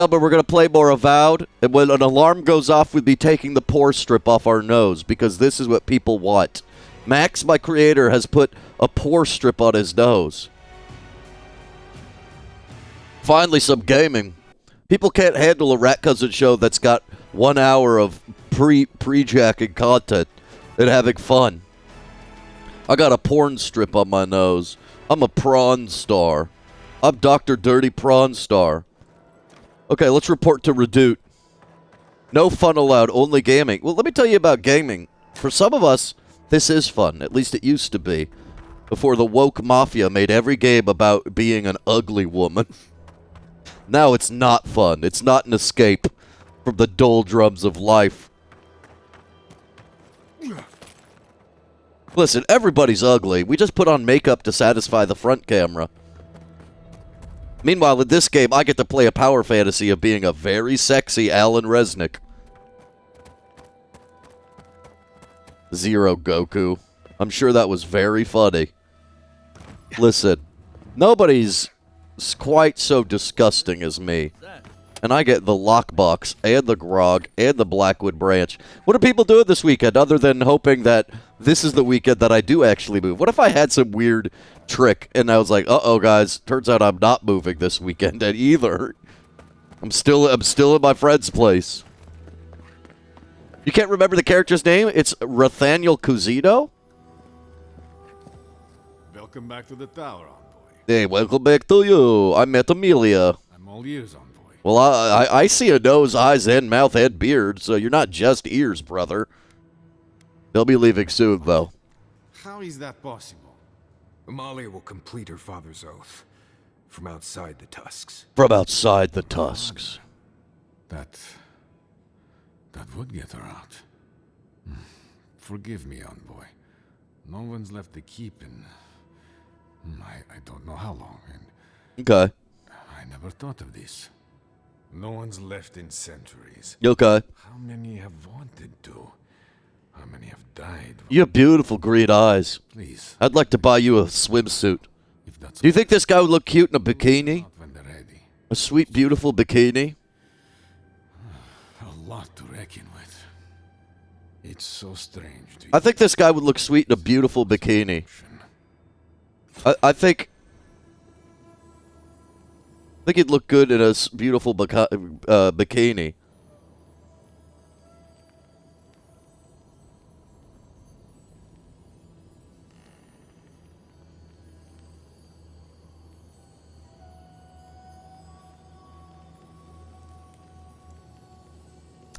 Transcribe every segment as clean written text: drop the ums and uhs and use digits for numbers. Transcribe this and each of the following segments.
But we're going to play more Avowed, and when an alarm goes off, we'd be taking the pore strip off our nose, because this is what people want. Max, my creator, has put a pore strip on his nose. Finally, some gaming. People can't handle a Rat Cousin show that's got 1 hour of pre-jacking content and having fun. I got a porn strip on my nose. I'm a prawn star. I'm Dr. Dirty Prawn Star. Okay, let's report to Redoute. No fun allowed, only gaming. Well, let me tell you about gaming. For some of us, this is fun. At least it used to be. Before the woke mafia made every game about being an ugly woman. Now it's not fun. It's not an escape from the doldrums of life. Listen, everybody's ugly. We just put on makeup to satisfy the front camera. Meanwhile, in this game, I get to play a power fantasy of being a very sexy Alan Resnick. Zero Goku. I'm sure that was very funny. Listen, nobody's quite so disgusting as me. And I get the lockbox, and the grog, and the Blackwood branch. What are people doing this weekend, other than hoping that this is the weekend that I do actually move? What if I had some weird trick, and I was like, uh-oh, guys, turns out I'm not moving this weekend either. I'm still in my friend's place. You can't remember the character's name? It's Rathaniel Cuzito? Welcome back to the tower, envoy. Hey, welcome back to you. I met Amelia. I'm all ears, envoy. Well, I see a nose, eyes, and mouth, and beard, so you're not just ears, brother. They'll be leaving soon, though. How is that possible? Amalia will complete her father's oath from outside the tusks. From outside the tusks. That would get her out. Forgive me, envoy. No one's left the keep in... I don't know how long, and... Okay. I never thought of this. No one's left in centuries. Okay. How many have wanted to? How many have died? You have beautiful green eyes. Please. I'd like to buy you a swimsuit. If that's Do you think this guy would look cute in a bikini? when they're ready. A sweet, beautiful bikini? A lot to reckon with. It's so strange. I think this guy would look sweet in a beautiful bikini. I think he'd look good in a beautiful bikini.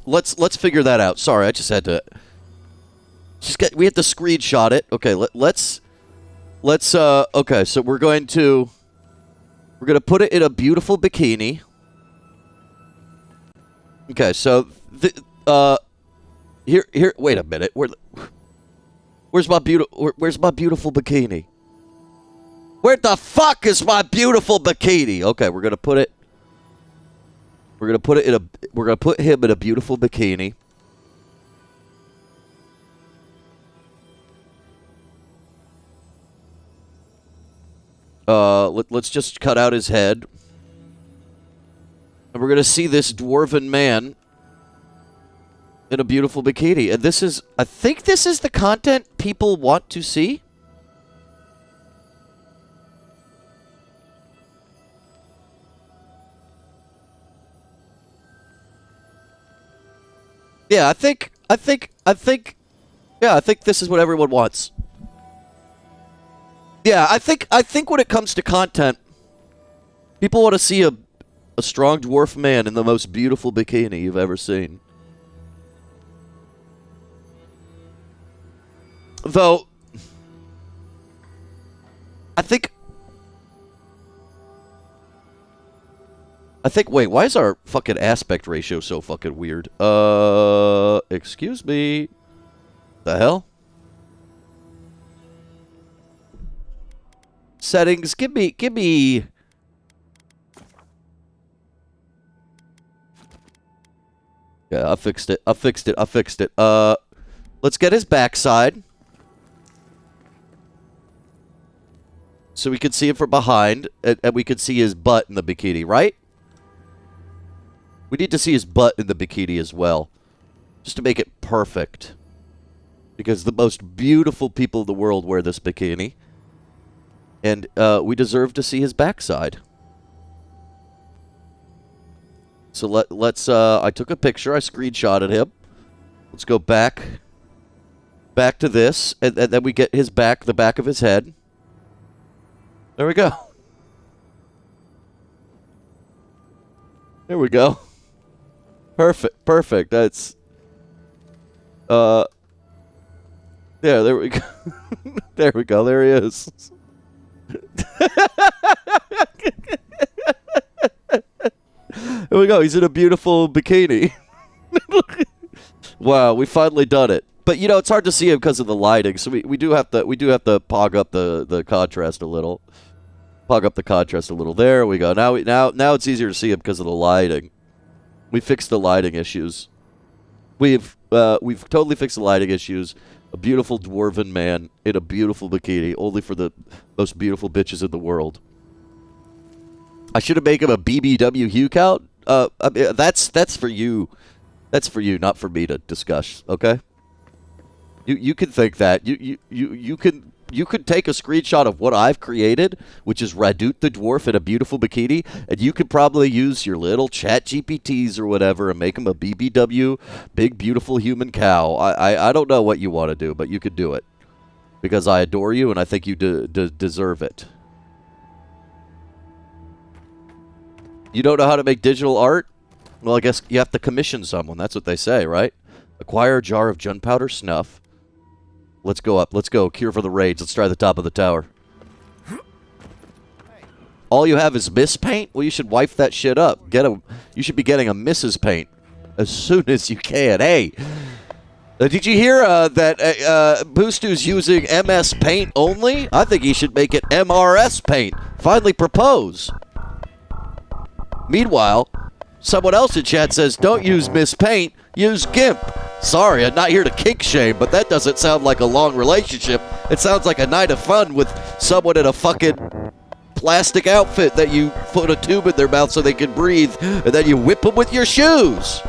Let's figure that out. Sorry, I just had to. We had to screenshot it. Okay, let's. Okay, so we're going to put it in a beautiful bikini. Okay, so here. Wait a minute. Where's my beautiful bikini? Where the fuck is my beautiful bikini? Okay, we're gonna put him in a beautiful bikini. Let's just cut out his head. And we're going to see this dwarven man in a beautiful bikini. And I think this is the content people want to see. Yeah, I think this is what everyone wants. Yeah, I think when it comes to content, people want to see a strong dwarf man in the most beautiful bikini you've ever seen. Though, I think, wait, why is our fucking aspect ratio so fucking weird? Excuse me. The hell? Settings, give me. Yeah, I fixed it. Let's get his backside. So we can see him from behind, and we can see his butt in the bikini, right? We need to see his butt in the bikini as well. Just to make it perfect. Because the most beautiful people in the world wear this bikini. And we deserve to see his backside. So let's I took a picture, I screenshotted him. Let's go back to this, and then we get his back, the back of his head. There we go. There we go. Perfect. That's yeah, there we go. There we go. There he is. There we go. He's in a beautiful bikini. Wow, we finally done it. But you know, it's hard to see him because of the lighting. So we do have to pog up the contrast a little. Pog up the contrast a little. There we go. Now it's easier to see him because of the lighting. We fixed the lighting issues. We've totally fixed the lighting issues. A beautiful dwarven man in a beautiful bikini, only for the most beautiful bitches in the world. I should have made him a BBW hue count. I mean, that's for you. That's for you, not for me to discuss. Okay. You can think that. You could take a screenshot of what I've created, which is Radut the dwarf in a beautiful bikini, and you could probably use your little chat GPTs or whatever and make him a BBW, big beautiful human cow. I don't know what you want to do, but you could do it because I adore you and I think you deserve it. You don't know how to make digital art? Well, I guess you have to commission someone. That's what they say, right? Acquire a jar of gunpowder snuff. Let's go up. Let's go. Cure for the raids. Let's try the top of the tower. All you have is Miss Paint? Well, you should wipe that shit up. You should be getting a Mrs. Paint as soon as you can. Hey, did you hear that Boostu's using MS Paint only? I think he should make it MRS Paint. Finally propose. Meanwhile, someone else in chat says, don't use Miss Paint, use GIMP. Sorry, I'm not here to kink shame, but that doesn't sound like a long relationship. It sounds like a night of fun with someone in a fucking plastic outfit that you put a tube in their mouth so they can breathe, and then you whip them with your shoes.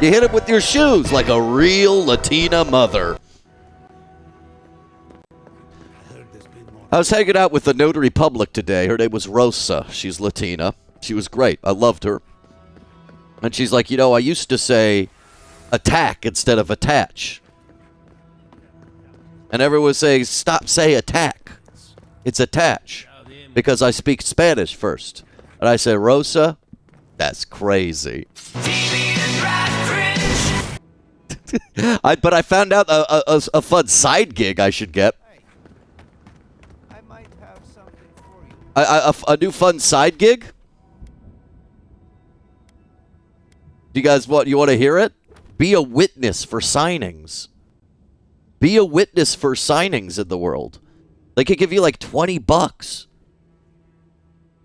You hit them with your shoes like a real Latina mother. I was hanging out with the notary public today. Her name was Rosa. She's Latina. She was great. I loved her. And she's like, you know, I used to say attack instead of attach. And everyone was saying, stop say attack. It's attach. Because I speak Spanish first. And I said, Rosa, that's crazy. But I found out a fun side gig I should get. A new fun side gig? Do you guys want to hear it? Be a witness for signings. Be a witness for signings in the world. They could give you like $20.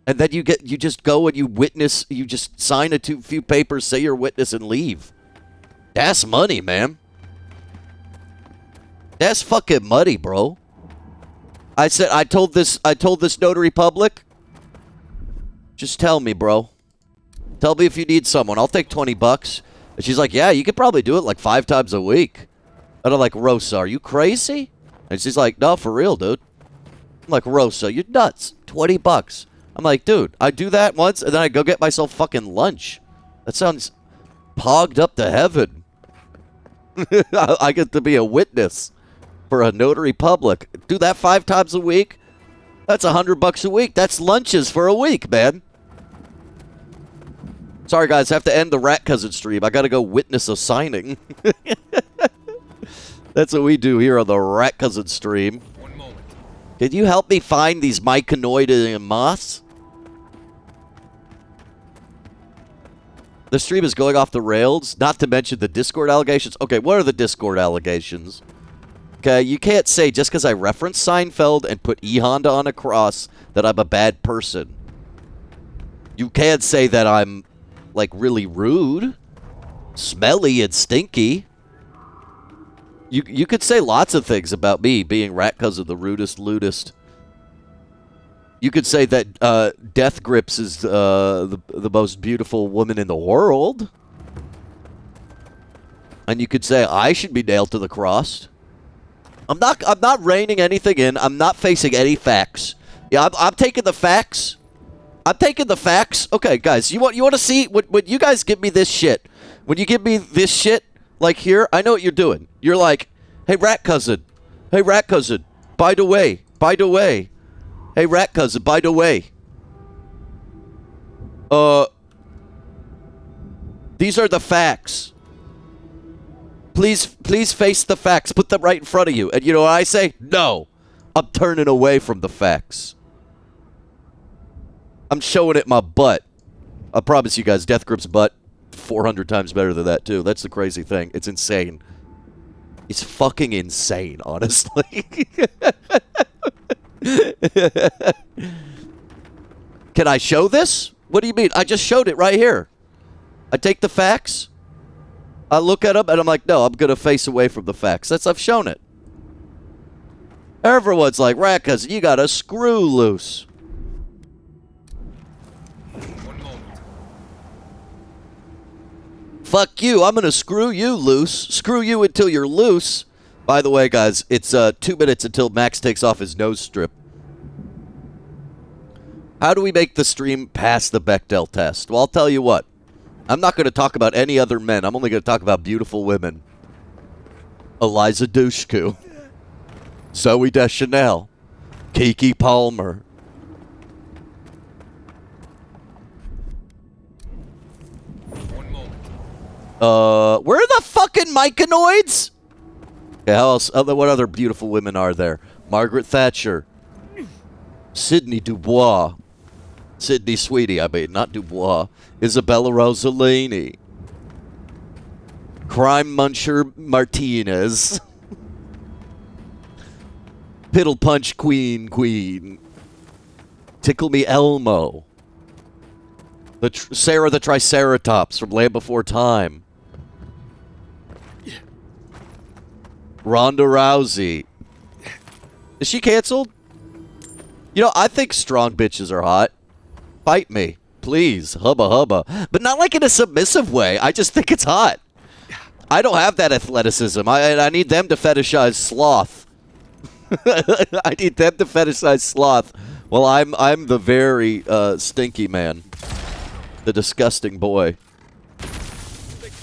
And then you just go and you witness, you just sign a few papers, say you're a witness and leave. That's money, man. That's fucking money, bro. I told this notary public, just tell me, bro. Tell me if you need someone. I'll take $20. And she's like, yeah, you could probably do it like 5 times a week. And I'm like, Rosa, are you crazy? And she's like, no, for real, dude. I'm like, Rosa, you're nuts. $20. I'm like, dude, I do that once, and then I go get myself fucking lunch. That sounds pogged up to heaven. I get to be a witness for a notary public. Do that 5 times a week. That's $100 a week. That's lunches for a week, man. Sorry, guys. I have to end the Rat Cousin stream. I got to go witness a signing. That's what we do here on the Rat Cousin stream. One moment. Can you help me find these myconoid moths? The stream is going off the rails, not to mention the Discord allegations. Okay, what are the Discord allegations? Okay, you can't say just because I reference Seinfeld and put E Honda on a cross that I'm a bad person. You can't say that I'm, like, really rude, smelly, and stinky. You could say lots of things about me being Rat Cousin, the rudest, lewdest. You could say that Death Grips is the most beautiful woman in the world. And you could say I should be nailed to the cross. I'm not reining anything in. I'm not facing any facts. Yeah, I'm taking the facts. I'm taking the facts. Okay, guys, you want to see when you guys give me this shit? When you give me this shit like here, I know what you're doing. You're like, "Hey, rat cousin. Hey, rat cousin. By the way. By the way. Hey, rat cousin. By the way. These are the facts. Please face the facts. Put them right in front of you." And you know what I say? No. I'm turning away from the facts. I'm showing it my butt. I promise you guys, Death Grip's butt 400 times better than that, too. That's the crazy thing. It's insane. It's fucking insane, honestly. Can I show this? What do you mean? I just showed it right here. I take the facts. I look at them, and I'm like, no, I'm going to face away from the facts. I've shown it. Everyone's like, rat cousin, you got a screw loose. Fuck you, I'm gonna screw you loose. Screw you until you're loose. By the way, guys, it's 2 minutes until Max takes off his nose strip. How do we make the stream pass the Bechdel test? Well, I'll tell you what. I'm not going to talk about any other men. I'm only going to talk about beautiful women. Eliza Dushku. Zooey Deschanel. Kiki Palmer. Where are the fucking Myconoids? Okay, how else? What other beautiful women are there? Margaret Thatcher. Sidney Dubois. Sidney Sweetie, I mean, not Dubois. Isabella Rossellini. Crime Muncher Martinez. Piddle Punch Queen. Tickle Me Elmo. Sarah the Triceratops from Land Before Time. Ronda Rousey. Is she canceled? You know, I think strong bitches are hot. Fight me. Please. Hubba hubba. But not like in a submissive way. I just think it's hot. I don't have that athleticism. I need them to fetishize sloth. I need them to fetishize sloth. Well, I'm the very stinky man. The disgusting boy.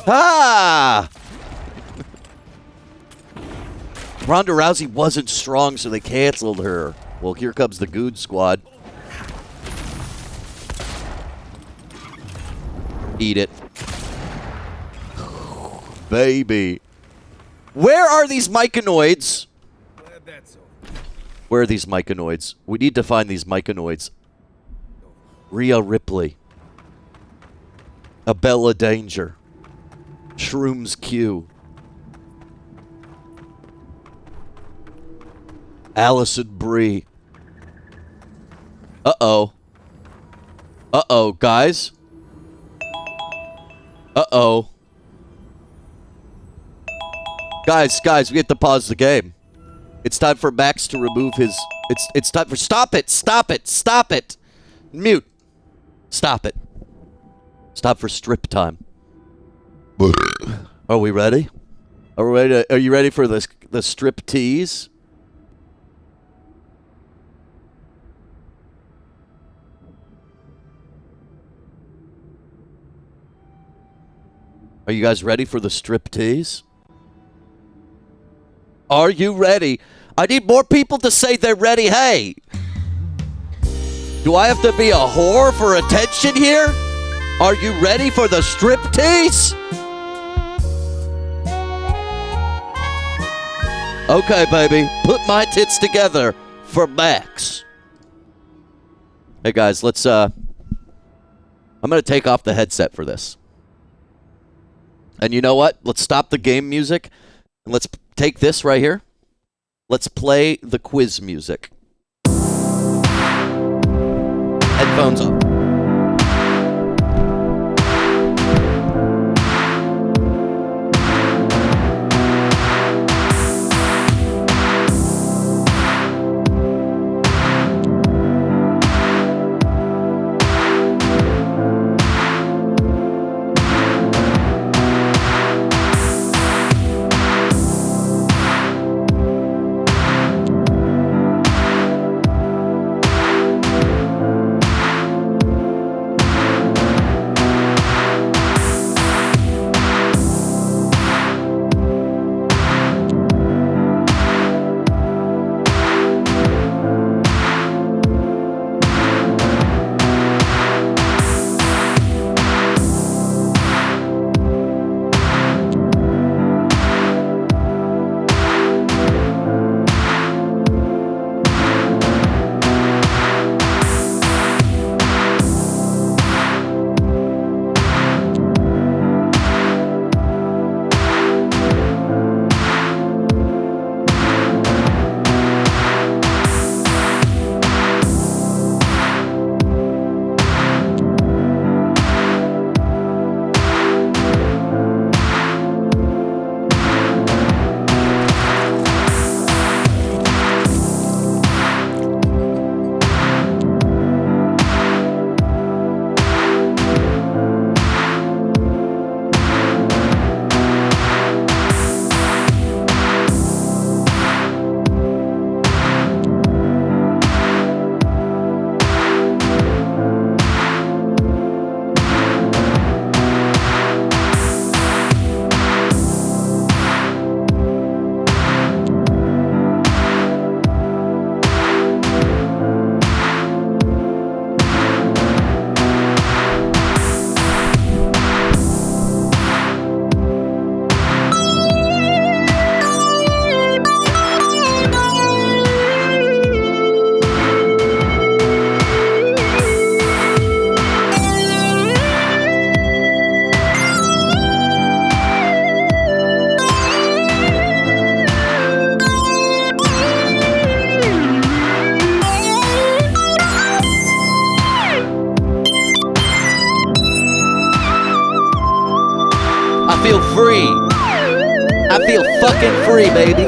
Ah! Ronda Rousey wasn't strong, so they canceled her. Well, here comes the Good Squad. Eat it. Baby. Where are these Myconoids? Where are these Myconoids? We need to find these Myconoids. Rhea Ripley. Abella Danger. Shrooms Q. Allison Brie. Uh-oh. Uh-oh, guys. Uh-oh. Guys, we have to pause the game. It's time for Max to remove his... It's time for... Stop it! Mute. Stop it. Stop for strip time. Are we ready? Are you ready for the strip tease? Are you guys ready for the strip tease? Are you ready? I need more people to say they're ready. Hey! Do I have to be a whore for attention here? Are you ready for the strip tease? Okay, baby. Put my tits together for Max. Hey, guys, let's, I'm gonna take off the headset for this. And you know what? Let's stop the game music. And let's take this right here. Let's play the quiz music. Headphones up. I feel fucking free, baby.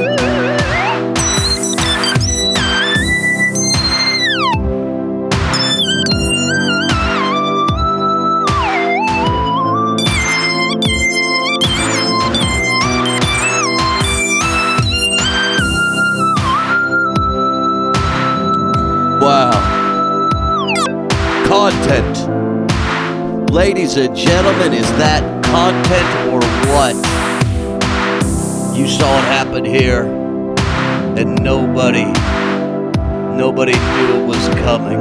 Wow. Content. Ladies and gentlemen, is that content or what? You saw it happen here, and nobody knew it was coming.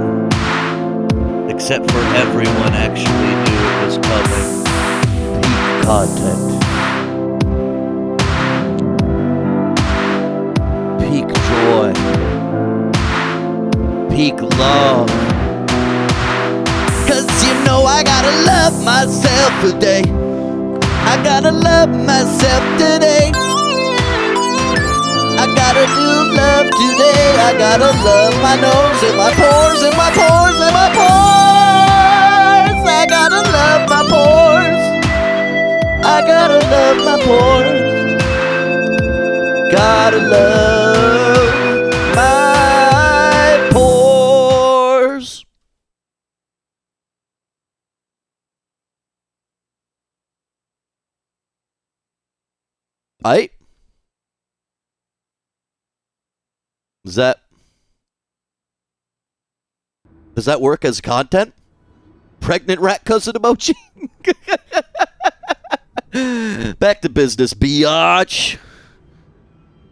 Except for everyone actually knew it was coming. Peak content. Peak joy. Peak love. 'Cause you know I gotta love myself today. I gotta love myself today. I gotta do love today. I gotta love my nose and my pores and my pores and my pores. I gotta love my pores. I gotta love my pores. Gotta love my pores. Aight. Does that work as content? Pregnant rat cousin emoji? Back to business, biatch.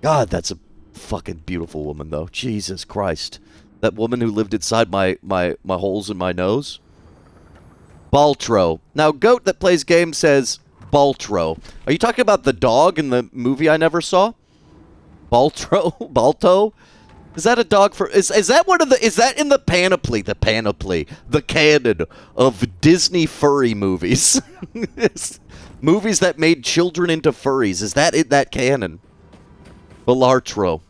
God, that's a fucking beautiful woman, though. Jesus Christ. That woman who lived inside my holes in my nose. Baltro. Now, Goat that plays games says Baltro. Are you talking about the dog in the movie I never saw? Baltro? Balto? Is that a dog for... Is that one of the... Is that in the panoply? The panoply. The canon of Disney furry movies. Movies that made children into furries. Is that in that canon? Balartro.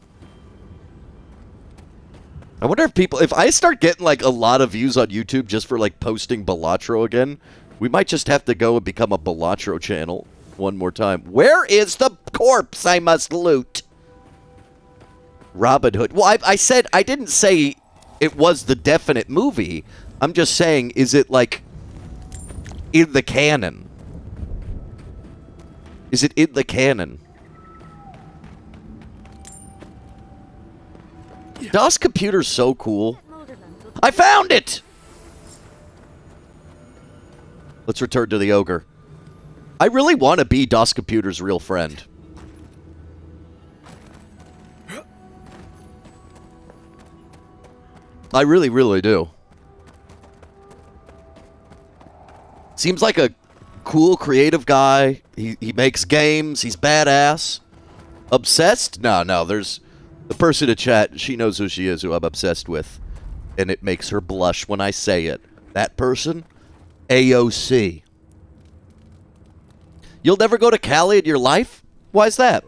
I wonder if people... If I start getting, like, a lot of views on YouTube just for, like, posting Balatro again, we might just have to go and become a Balatro channel one more time. Where is the corpse I must loot? Robin Hood. Well, I said... I didn't say it was the definite movie. I'm just saying, is it, like, in the canon? Is it in the canon? DOS computer's so cool. I found it! Let's return to the ogre. I really want to be DOS computer's real friend. I really, really do. Seems like a cool, creative guy. He makes games. He's badass. Obsessed? No, there's... The person in chat, she knows who she is, who I'm obsessed with. And it makes her blush when I say it. That person? AOC. You'll never go to Cali in your life? Why is that?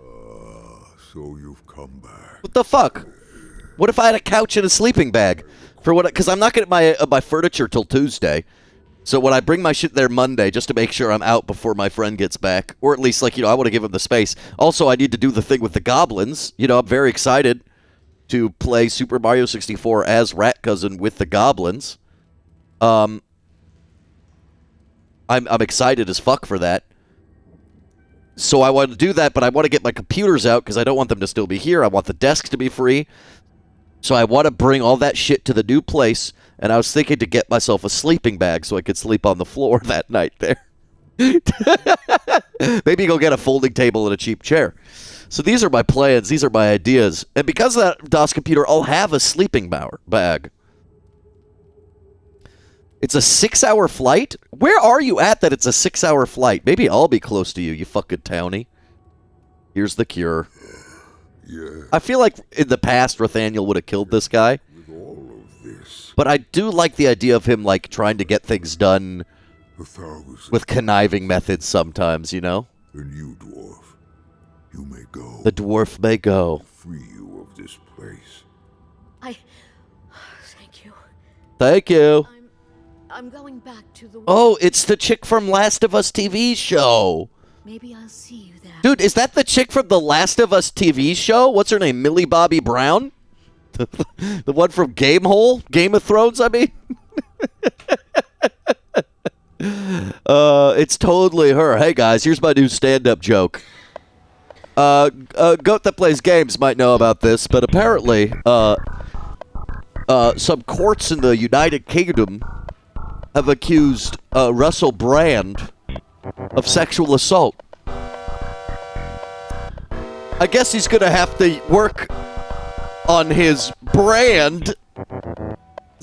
So you've come back. What the fuck? What if I had a couch and a sleeping bag? For what? Because I'm not getting my furniture till Tuesday. So when I bring my shit there Monday, just to make sure I'm out before my friend gets back, or at least, like, I want to give him the space. Also, I need to do the thing with the goblins. I'm very excited to play Super Mario 64 as Rat Cousin with the goblins. I'm excited as fuck for that. So I want to do that, but I want to get my computers out because I don't want them to still be here. I want the desk to be free. So I want to bring all that shit to the new place, and I was thinking to get myself a sleeping bag so I could sleep on the floor that night there. Maybe go get a folding table and a cheap chair. So these are my plans. These are my ideas. And because of that DOS computer, I'll have a sleeping bag. It's a 6-hour flight? Where are you at that it's a 6-hour flight? Maybe I'll be close to you, you fucking townie. Here's the cure. Yeah. I feel like in the past, Nathaniel would have killed this guy. With all of this, But I do like the idea of him, like, trying to get things done with conniving methods sometimes, And you, dwarf, you may go. The dwarf may go. Free you of this place. Thank you. Thank you. I'm going back to the... Oh, it's the chick from Last of Us TV show. Maybe I'll see you there. Dude, is that the chick from the Last of Us TV show? What's her name? Millie Bobby Brown? The one from Game of Thrones, I mean? It's totally her. Hey, guys, here's my new stand-up joke. Goat that plays games might know about this, but apparently, some courts in the United Kingdom have accused Russell Brand of sexual assault. I guess he's gonna have to work on his brand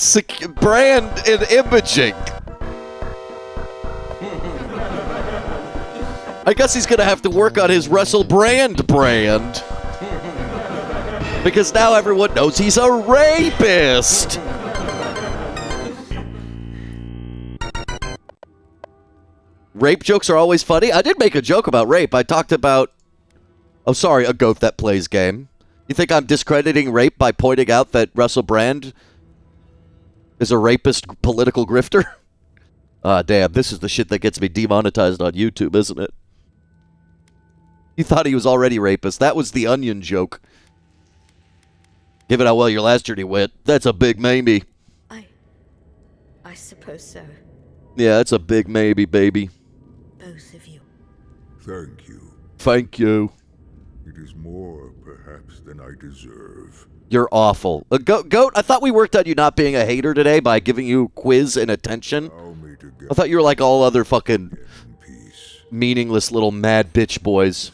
and imaging. I guess he's gonna have to work on his Russell brand. Because now everyone knows he's a rapist. Rape jokes are always funny. I did make a joke about rape. I talked about... Oh, sorry, a goat that plays game. You think I'm discrediting rape by pointing out that Russell Brand is a rapist political grifter? Ah, damn, this is the shit that gets me demonetized on YouTube, isn't it? You thought he was already rapist. That was the Onion joke. Given how well your last journey went, that's a big maybe. I suppose so. Yeah, that's a big maybe, baby. Both of you. Thank you. Thank you. It is more, perhaps, than I deserve. You're awful. Goat, I thought we worked on you not being a hater today by giving you quiz and attention. Allow me to get I thought you were like all other fucking in peace. meaningless little mad bitch boys.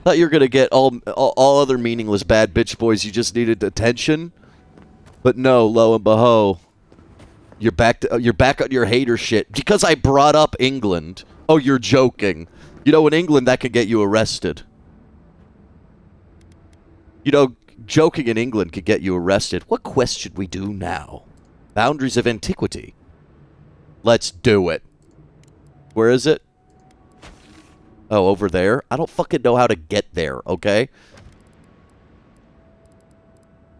Thought you were gonna get all other meaningless bad bitch boys. You just needed attention, but no. Lo and behold, you're back on your hater shit because I brought up England. Oh, you're joking. You know, in England that could get you arrested. You know, joking in England could get you arrested. What quest should we do now? Boundaries of Antiquity. Let's do it. Where is it? Oh, over there? I don't fucking know how to get there, okay?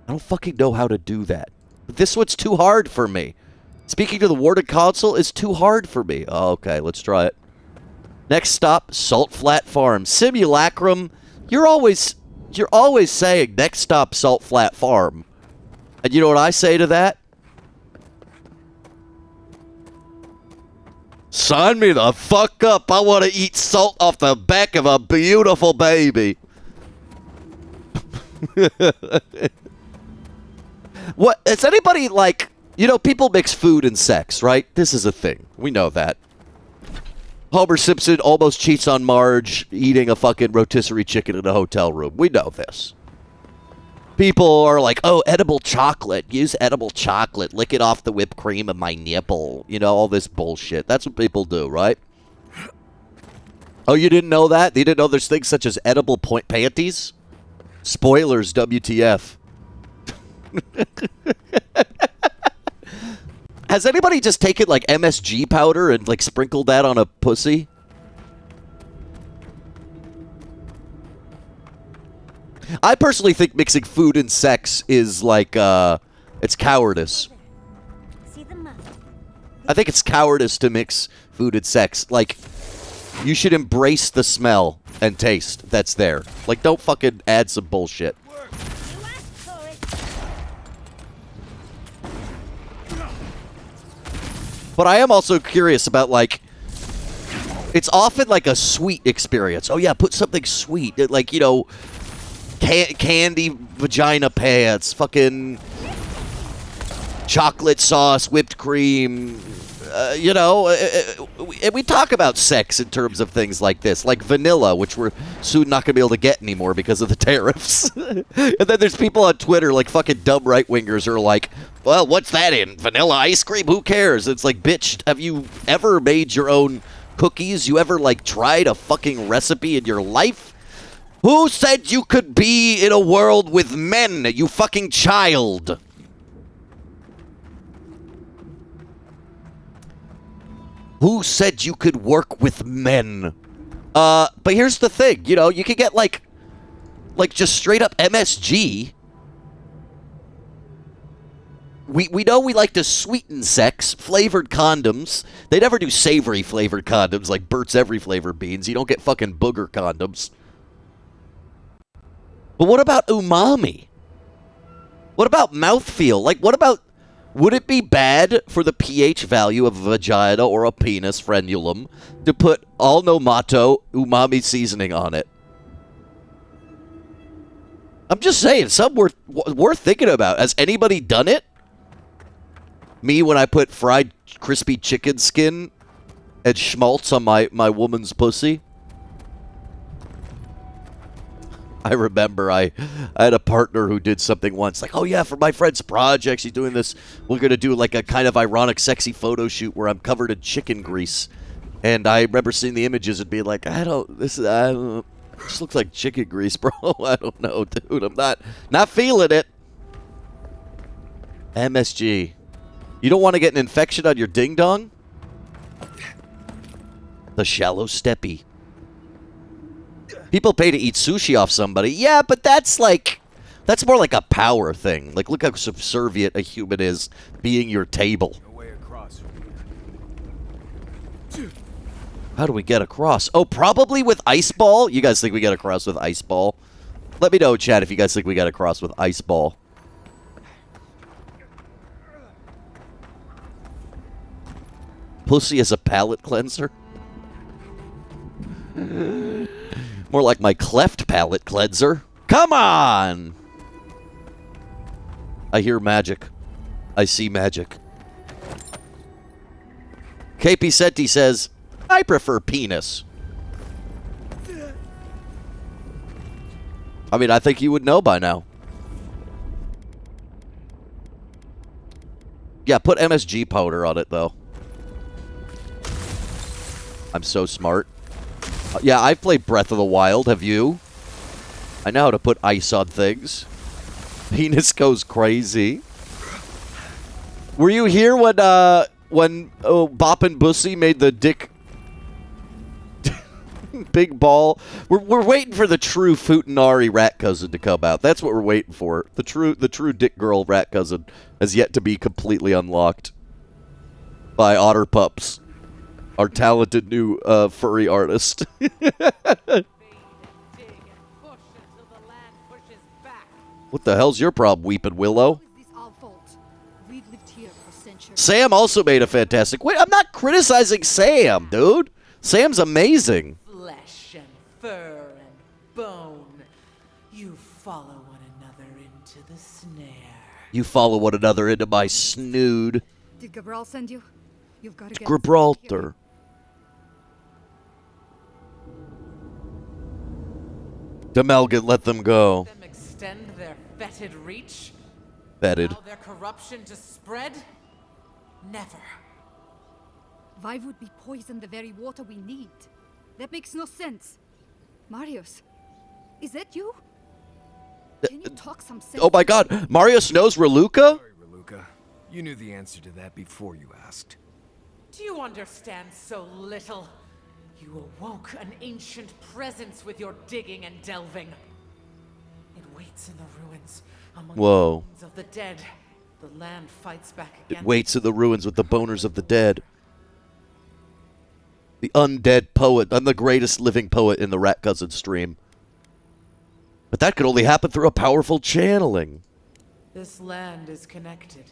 I don't fucking know how to do that. But this one's too hard for me. Speaking to the Warden Console is too hard for me. Oh, okay, let's try it. Next stop, Salt Flat Farm. Simulacrum, you're always saying next stop, Salt Flat Farm. And you know what I say to that? Sign me the fuck up. I want to eat salt off the back of a beautiful baby. What? Is anybody like... You know, people mix food and sex, right? This is a thing. We know that. Homer Simpson almost cheats on Marge eating a fucking rotisserie chicken in a hotel room. We know this. People are like, oh, edible chocolate. Use edible chocolate. Lick it off the whipped cream of my nipple. You know, all this bullshit. That's what people do, right? Oh, you didn't know that? You didn't know there's things such as edible panties? Spoilers, WTF. Has anybody just taken, like, MSG powder and, like, sprinkled that on a pussy? I personally think mixing food and sex is like, it's cowardice. I think it's cowardice to mix food and sex. Like, you should embrace the smell and taste that's there. Like, don't fucking add some bullshit. But I am also curious about, like, it's often like a sweet experience. Oh, yeah, put something sweet. Like, you know... candy vagina pants, fucking chocolate sauce, whipped cream, you know, and we talk about sex in terms of things like this, like vanilla, which we're soon not going to be able to get anymore because of the tariffs. And then there's people on Twitter, like fucking dumb right-wingers, are like, well, what's that in? Vanilla ice cream? Who cares? It's like, bitch, have you ever made your own cookies? You ever, like, tried a fucking recipe in your life? Who said you could be in a world with men, you fucking child? Who said you could work with men? But here's the thing, you know, you can get like just straight up MSG. We know we like to sweeten sex, flavored condoms. They never do savory flavored condoms like Burt's Every Flavor beans. You don't get fucking booger condoms. But what about umami? What about mouthfeel? Like, what about... Would it be bad for the pH value of a vagina or a penis frenulum to put all Nomato umami seasoning on it? I'm just saying, something worth thinking about. Has anybody done it? Me when I put fried crispy chicken skin and schmaltz on my woman's pussy? I remember I had a partner who did something once, like, oh yeah, for my friend's project, she's doing this. We're going to do like a kind of ironic, sexy photo shoot where I'm covered in chicken grease. And I remember seeing the images and being like, it just looks like chicken grease, bro. I don't know, dude. I'm not feeling it. MSG. You don't want to get an infection on your ding-dong? The shallow steppy. People pay to eat sushi off somebody. Yeah, but that's more like a power thing. Like, look how subservient a human is being your table. No way across from here. How do we get across? Oh, probably with ice ball? You guys think we get across with ice ball? Let me know, chat, if you guys think we got across with ice ball. Pussy as a palate cleanser? More like my cleft palate cleanser. Come on! I hear magic. I see magic. KP Senti says, I prefer penis. I mean, I think you would know by now. Yeah, put MSG powder on it, though. I'm so smart. Yeah, I've played Breath of the Wild. Have you? I know how to put ice on things. Penis goes crazy. Were you here when Bop and Bussy made the dick big ball? We're waiting for the true Futanari rat cousin to come out. That's what we're waiting for. The true dick girl rat cousin has yet to be completely unlocked by Otter Pups, our talented new furry artist. What the hell's your problem, Weepin' Willow? Sam also made a fantastic... Wait, I'm not criticizing Sam, dude. Sam's amazing. Flesh and fur and bone. You follow one another into the snare. You follow one another into my snood. Did Gabral send you? You've got to get Gibraltar. Demelgan, let them go. Them extend their fetid reach? Fetid. Allow their corruption to spread? Never. Why would we poison the very water we need? That makes no sense. Marius, is that you? Can you talk some sense? Oh my god, Marius knows Raluca? Sorry, Raluca. You knew the answer to that before you asked. Do you understand so little? You awoke an ancient presence with your digging and delving. It waits in the ruins among the bones of the dead. The land fights back again. It waits in the ruins with the boners of the dead. The undead poet. I'm the greatest living poet in the Rat Cousin stream. But that could only happen through a powerful channeling. This land is connected.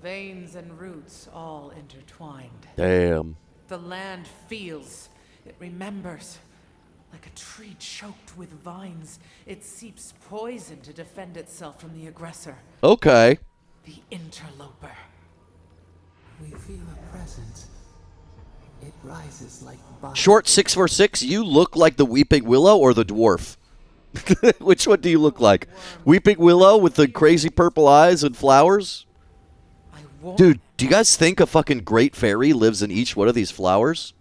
Veins and roots all intertwined. Damn. The land feels. It remembers. Like a tree choked with vines, it seeps poison to defend itself from the aggressor. Okay. The interloper. We feel a presence. It rises like butter. Short 646, you look like the Weeping Willow or the dwarf? Which one do you look like? Weeping Willow with the crazy purple eyes and flowers? Dude, do you guys think a fucking great fairy lives in each one of these flowers?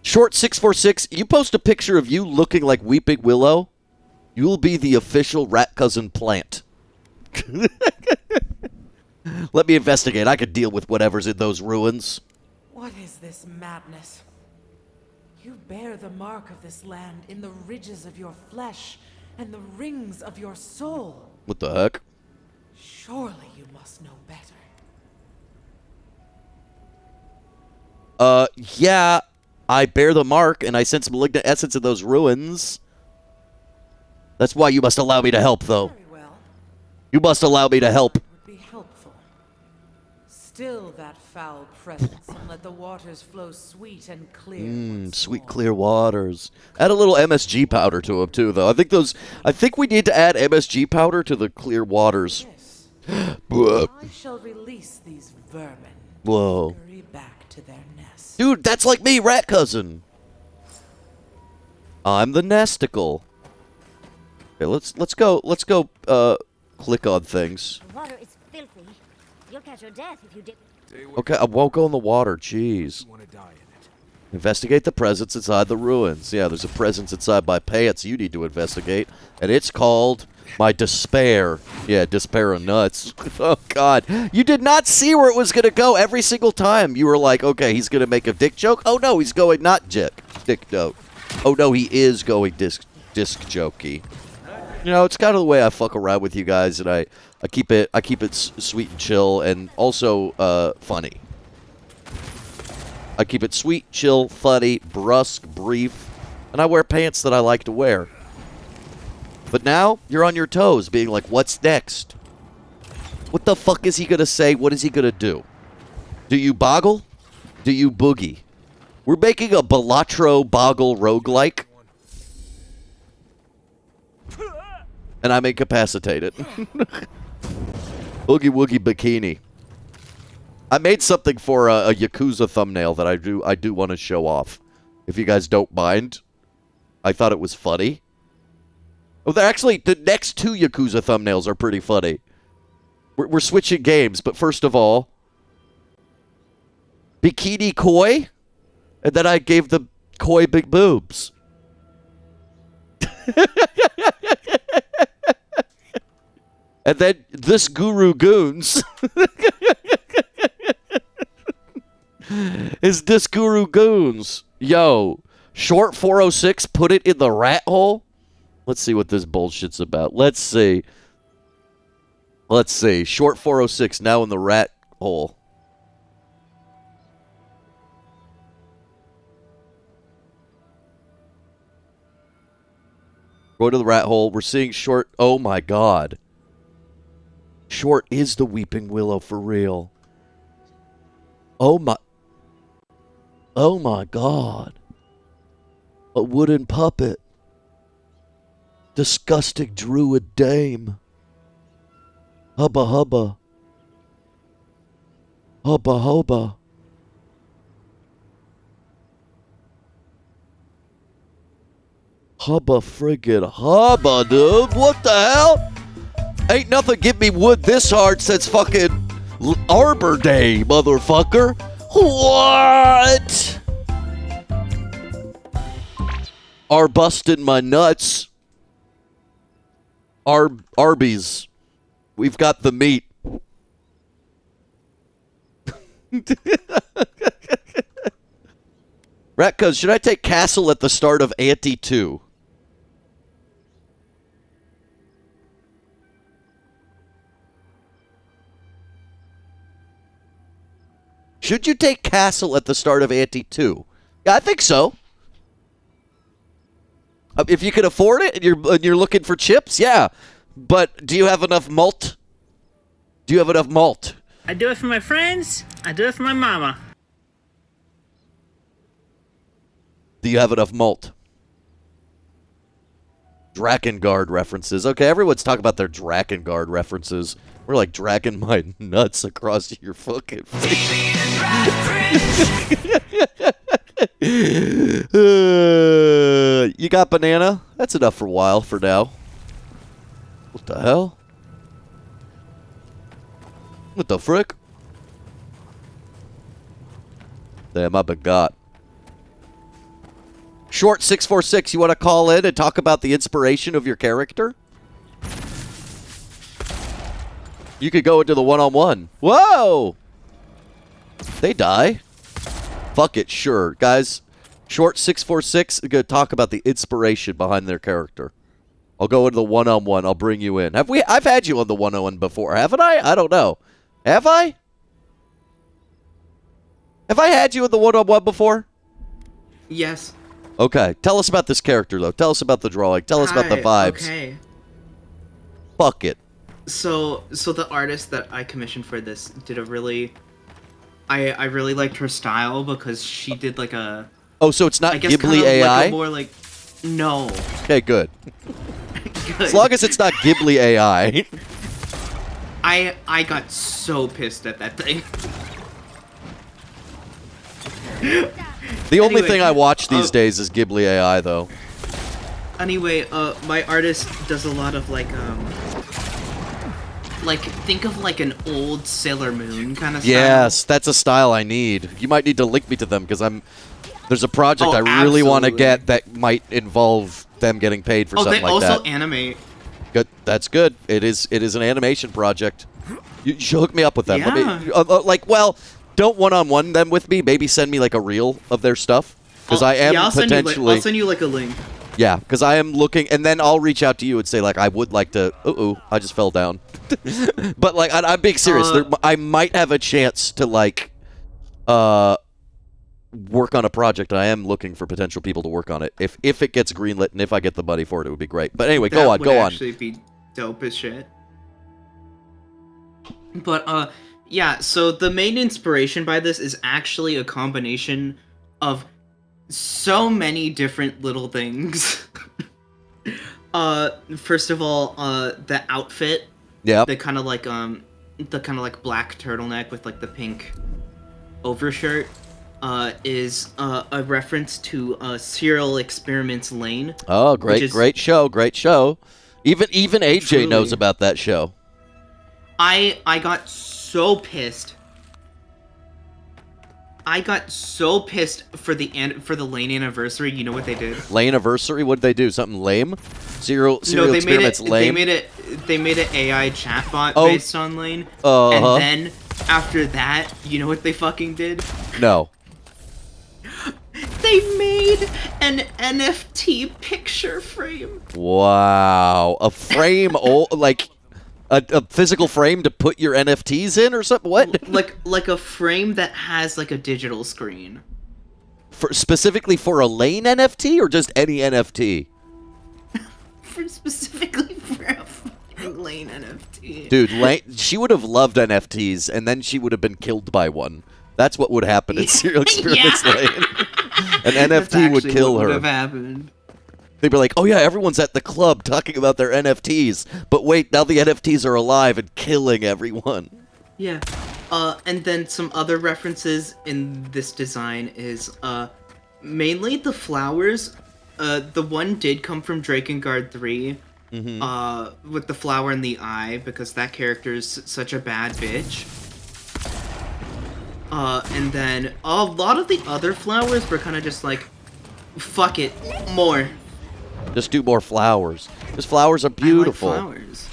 Short 646, you post a picture of you looking like Weeping Willow, you will be the official Rat Cousin plant. Let me investigate. I could deal with whatever's in those ruins. What is this madness? You bear the mark of this land in the ridges of your flesh and the rings of your soul. What the heck? Surely you must know better. Yeah, I bear the mark, and I sense malignant essence in those ruins. That's why you must allow me to help, though. Very well. You must allow me to help. Would be helpful. Still that foul presence, and let the waters flow sweet and clear. once Sweet, more. clear waters. Add a little MSG powder to them, too, though. I think we need to add MSG powder to the clear waters. Yes. Whoa. I shall release these vermin. Whoa. Scurry back to their nest. Dude, that's like me, rat cousin. I'm the nesticle. Okay, let's go click on things. The water is filthy. You'll catch your death if you did. Okay, I won't go in the water, jeez. You want to die in it. Investigate the presence inside the ruins. Yeah, there's a presence inside my pants you need to investigate, and it's called my despair. Yeah, despair of nuts. Oh, God. You did not see where it was going to go every single time. You were like, okay, he's going to make a dick joke. Oh, no, he's going not dick joke. Oh, no, he is going disc jokey. You know, it's kind of the way I fuck around with you guys, and I keep it sweet and chill, and also funny. I keep it sweet, chill, funny, brusque, brief, and I wear pants that I like to wear. But now you're on your toes, being like, "What's next? What the fuck is he gonna say? What is he gonna do? Do you boggle? Do you boogie?" We're making a Balatro Boggle roguelike. And I'm incapacitated. Oogie Woogie Bikini. I made something for a Yakuza thumbnail that I do want to show off. If you guys don't mind. I thought it was funny. Oh, actually, the next two Yakuza thumbnails are pretty funny. We're switching games, but first of all, Bikini Koi, and then I gave the Koi big boobs. And then this Guru Goons is this Guru Goons. Yo, short 406, put it in the rat hole. Let's see what this bullshit's about. Let's see. Short 406 now in the rat hole. Go to the rat hole. We're seeing Short. Oh my God. Short is the Weeping Willow for real. Oh my God. A wooden puppet. Disgusting druid dame. Hubba hubba. Hubba hubba. Hubba friggin' hubba, dude. What the hell? Ain't nothing give me wood this hard since fucking Arbor Day, motherfucker. What? Are busting my nuts. Arby's. We've got the meat. Ratcuz, should I take Castle at the start of Ante 2? Should you take Castle at the start of Ante 2? Yeah, I think so. If you can afford it and you're looking for chips, yeah. But do you have enough malt? Do you have enough malt? I do it for my friends. I do it for my mama. Do you have enough malt? Drakengard references. Okay, everyone's talking about their Drakengard references. We're like dragging my nuts across your fucking face. You got banana? That's enough for a while for now. What the hell? What the frick? Damn, I've been got. Short 646, you want to call in and talk about the inspiration of your character? You could go into the one-on-one. Whoa! They die. Fuck it, sure. Guys, Short 646 is going to talk about the inspiration behind their character. I'll go into the one-on-one. I'll bring you in. I've had you on the one-on-one before, haven't I? I don't know. Have I? Have I had you in the one-on-one before? Yes. Okay. Tell us about this character, though. Tell us about the drawing. Tell us about the vibes. Okay. Fuck it. So the artist that I commissioned for this did a really... I really liked her style because she did like a... Oh, so it's not I guess Ghibli kind of AI? Like a more like... No. Okay, good. Good. As long as it's not Ghibli AI. I got so pissed at that thing. The only Anyway, thing I watch these days is Ghibli AI, though. Anyway, my artist does a lot of like think of like an old Sailor Moon kind of style. Yes, that's a style I need. You might need to link me to them because there's a project Oh, I really want to absolutely. get that might involve them getting paid for something like that. They also animate. Good. That's good. It is an animation project. You should hook me up with them. Yeah. Don't one-on-one them with me. Maybe send me like a reel of their stuff because I am I'll potentially. I'll send you like a link. Yeah, because I am looking, and then I'll reach out to you and say like I would like to. I just fell down. But like I'm being serious. I might have a chance to like work on a project. I am looking for potential people to work on it. If it gets greenlit and if I get the money for it, it would be great. But anyway, go on. That would actually be dope as shit. But yeah. So the main inspiration by this is actually a combination of so many different little things. First of all, the outfit. Yeah. The kind of like black turtleneck with like the pink overshirt. Is a reference to Serial Experiments Lane. Oh, great show. Even AJ Truly. knows about that show. I got so pissed. I got so pissed for the Lane anniversary. You know what they did? Lane anniversary? What did they do? Something lame? Serial Experiments lame? They made an AI chatbot based on Lane. And then after that, you know what they fucking did? No. They made an NFT picture frame. Wow. A frame, like a physical frame to put your NFTs in or something? What? Like a frame that has like a digital screen. Specifically for a Lane NFT or just any NFT? Specifically for a fucking Lane NFT. Dude, Lane, she would have loved NFTs and then she would have been killed by one. That's what would happen in Serial Experiments Lane. An NFT would kill her. Would have happened. They'd be like, oh yeah, everyone's at the club talking about their NFTs. But wait, now the NFTs are alive and killing everyone. Yeah. And then some other references in this design is, mainly the flowers. The one did come from Drakengard 3. Mm-hmm. With the flower in the eye, because that character is such a bad bitch. And then a lot of the other flowers were kind of just like, fuck it, more. Just do more flowers. Because flowers are beautiful. I like flowers.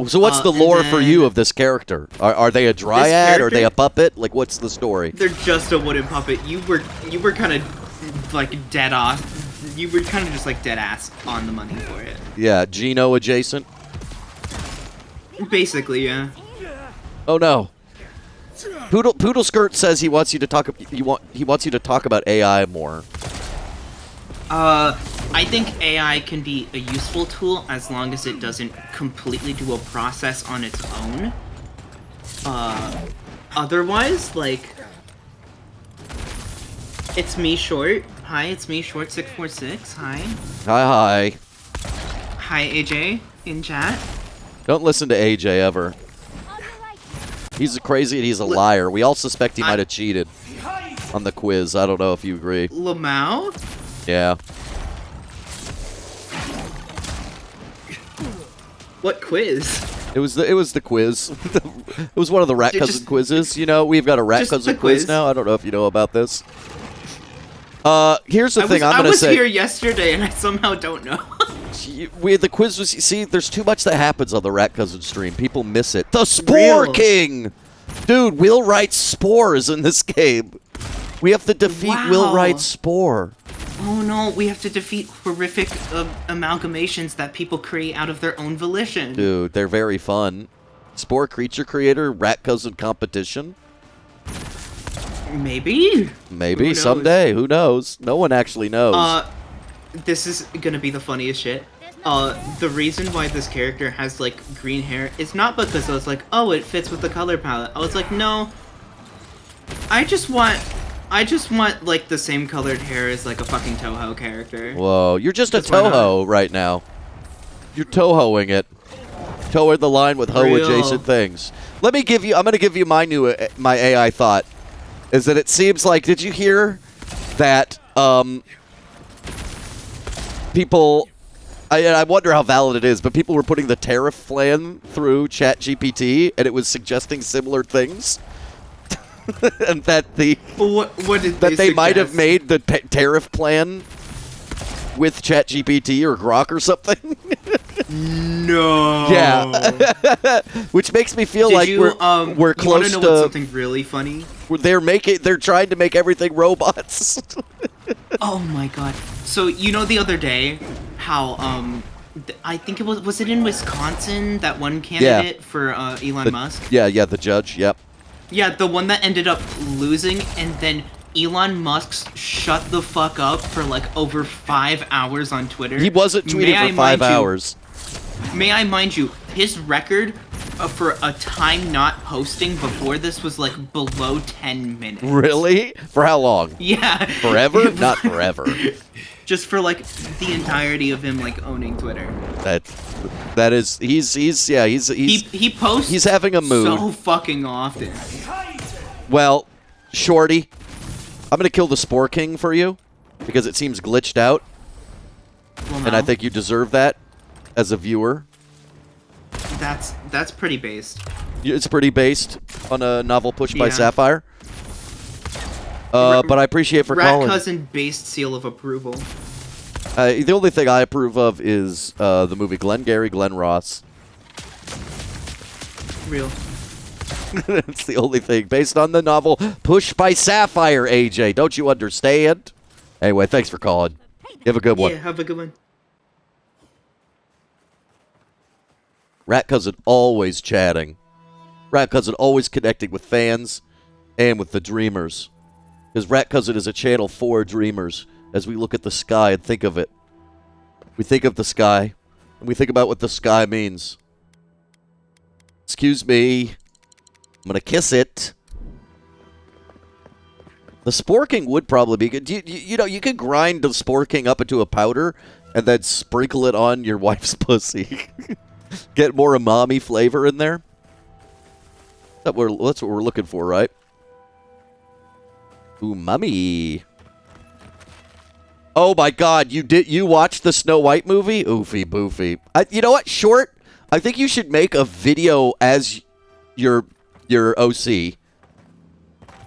So what's the lore for you of this character? Are they a dryad? Are they a puppet? Like, what's the story? They're just a wooden puppet. You were kind of like dead off. You were kind of just like dead ass on the money for it. Yeah, Geno adjacent. Basically, yeah. Oh no. Poodle Skirt says he wants you to talk. He wants you to talk about AI more. I think AI can be a useful tool as long as it doesn't completely do a process on its own. Otherwise, like, it's me short. Hi, it's me short 646. Hi. Hi. Hi, AJ in chat. Don't listen to AJ ever. He's crazy and he's a liar. We all suspect he might have cheated on the quiz. I don't know if you agree. Lamau? Yeah. What quiz? It was the quiz. It was one of the Rat Cousin quizzes. You know, we've got a Rat Cousin quiz now. I don't know if you know about this. Here's the thing I'm going to say. I was here yesterday and I somehow don't know. The quiz was, see, there's too much that happens on the Rat Cousin stream. People miss it. The Spore King! Dude, Will Wright's Spore is in this game. We have to defeat Will Wright's Spore. Oh no, we have to defeat horrific amalgamations that people create out of their own volition. Dude, they're very fun. Spore creature creator, rat cousin competition. Maybe? Maybe someday. Who knows? No one actually knows. This is gonna be the funniest shit. The reason why this character has, like, green hair is not because I was like, oh, it fits with the color palette. I was like, no. I just want, like, the same colored hair as, like, a fucking Toho character. Whoa, you're just a Toho right now. You're Tohoing it. Toeing the line with Ho-adjacent things. Let me give you, I'm going to give you my AI thought. Is that it seems like, did you hear that, people... I wonder how valid it is, but people were putting the tariff plan through ChatGPT, and it was suggesting similar things. And that what did they might have made the tariff plan with ChatGPT or Grok or something. No. Yeah. Which makes me feel like we're close to. You know something really funny? They're trying to make everything robots. Oh my god. So you know the other day how I think it was it in Wisconsin, that one candidate for Elon Musk? Yeah, the judge, yep. Yeah, the one that ended up losing, and then Elon Musk shut the fuck up for like over 5 hours on Twitter. He wasn't tweeting for 5 hours. May I mind you, his record for a time not posting before this was like below 10 minutes. Really? For how long? Yeah. Forever? Not forever. Just for like the entirety of him like owning Twitter. That is he posts he's having a mood so fucking often. Well, Shorty, I'm gonna kill the Spore King for you because it seems glitched out, and I think you deserve that as a viewer. That's pretty based. It's pretty based on a novel pushed by Sapphire. But I appreciate for calling. Rat cousin based seal of approval. The only thing I approve of is the movie Glengarry Glen Ross. Real. It's the only thing based on the novel pushed by Sapphire, AJ. Don't you understand? Anyway, thanks for calling. You have a good one. Yeah, have a good one. Rat Cousin always chatting. Rat Cousin always connecting with fans and with the dreamers. Because Rat Cousin is a channel for dreamers. As we look at the sky and think of it. We think of the sky. And we think about what the sky means. Excuse me. I'm going to kiss it. The Spore King would probably be good. You know, you could grind the Spore King up into a powder and then sprinkle it on your wife's pussy. Get more umami flavor in there. That's what we're looking for, right? Umami. Oh my God! You watched the Snow White movie? Oofy boofy. You know what? Short. I think you should make a video as your OC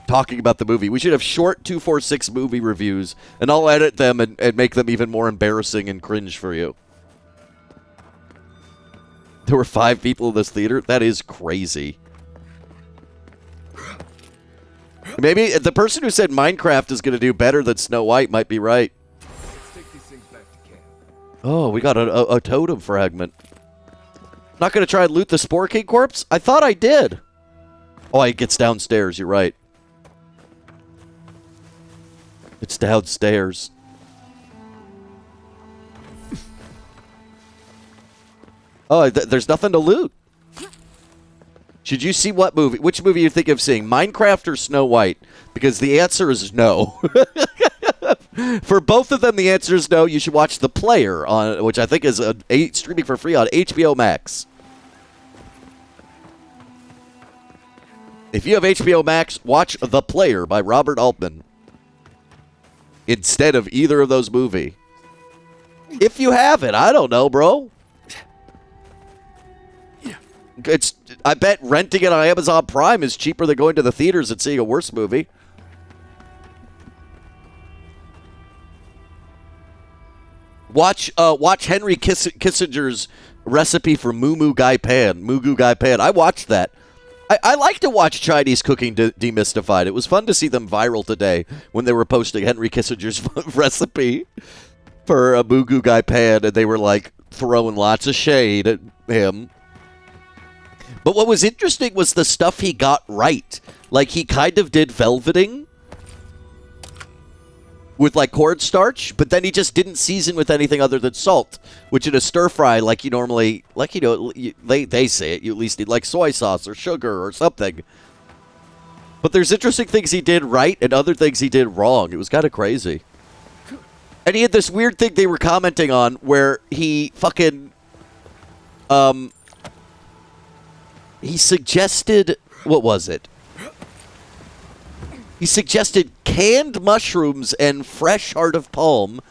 talking about the movie. We should have short 246 movie reviews, and I'll edit them and make them even more embarrassing and cringe for you. There were 5 people in this theater? That is crazy. Maybe the person who said Minecraft is going to do better than Snow White might be right. Oh, we got a totem fragment. Not going to try and loot the Spore King corpse? I thought I did. Oh, it gets downstairs. You're right. It's downstairs. Oh, there's nothing to loot. Should you see what movie? Which movie you think of seeing? Minecraft or Snow White? Because the answer is no. For both of them, the answer is no. You should watch The Player, which I think is streaming for free on HBO Max. If you have HBO Max, watch The Player by Robert Altman instead of either of those movies. If you have it, I don't know, bro. I bet renting it on Amazon Prime is cheaper than going to the theaters and seeing a worse movie. Watch Henry Kissinger's recipe for Moo Gai Pan. I watched that. I like to watch Chinese cooking demystified. It was fun to see them viral today when they were posting Henry Kissinger's recipe for a Mugu Gai Pan, and they were like throwing lots of shade at him. But what was interesting was the stuff he got right. Like, he kind of did velveting with, like, cornstarch, but then he just didn't season with anything other than salt, which in a stir-fry, like you normally, like, you know, they say it, you at least need, like, soy sauce or sugar or something. But there's interesting things he did right and other things he did wrong. It was kind of crazy. And he had this weird thing they were commenting on where he fucking, he suggested, what was it? He suggested canned mushrooms and fresh heart of palm,